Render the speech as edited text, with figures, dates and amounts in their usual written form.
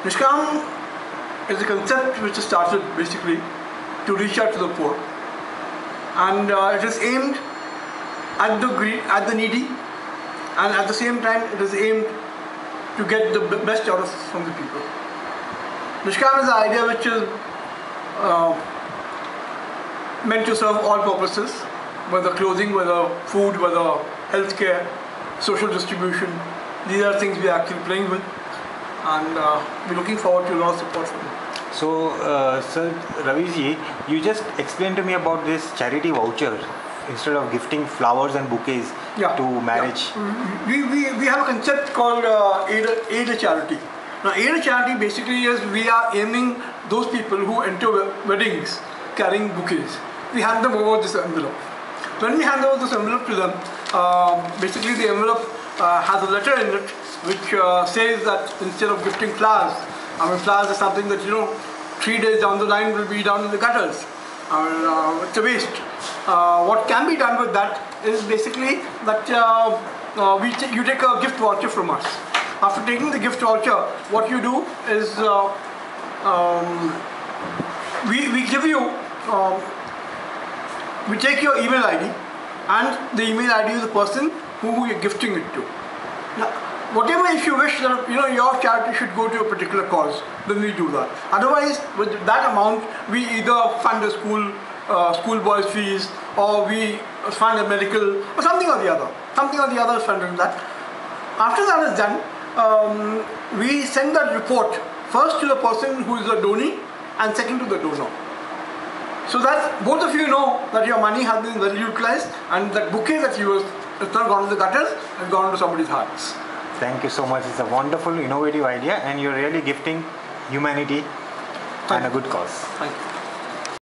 Nishkam is a concept which is started basically to reach out to the poor, and it is aimed at the needy, and at the same time it is aimed to get the best out of from the people. Nishkam is an idea which is meant to serve all purposes, whether clothing, whether food, whether healthcare, social distribution. These are things we are actually playing with, and we're looking forward to a lot of support from you. So, Sir Ravi, you just explained to me about this charity voucher. Instead of gifting flowers and bouquets to marriage. Yeah. We have a concept called Aid a Charity. Now, Aid a Charity basically is we are aiming those people who enter weddings carrying bouquets. We hand them over this envelope. When we hand over this envelope to them, basically the envelope has a letter in it which says that instead of gifting flowers, flowers is something that 3 days down the line will be down in the gutters. It's a waste. What can be done with that is basically that you take a gift voucher from us. After taking the gift voucher, what you do is we give you, we take your email ID, and the email ID is the person who you're gifting it to. Now, whatever, if you wish that your charity should go to a particular cause, then we do that. Otherwise, with that amount, we either fund a schoolboy's fees, or we fund a medical, or something or the other. Something or the other is funded that. After that is done, we send that report first to the person who is the donee, and second to the donor. So that both of you know that your money has been well utilized, and that bouquet that you used, it's not gone to the gutters, it's gone to somebody's hearts. Thank you so much. It's a wonderful, innovative idea, and you're really gifting humanity and a good cause. Thank you.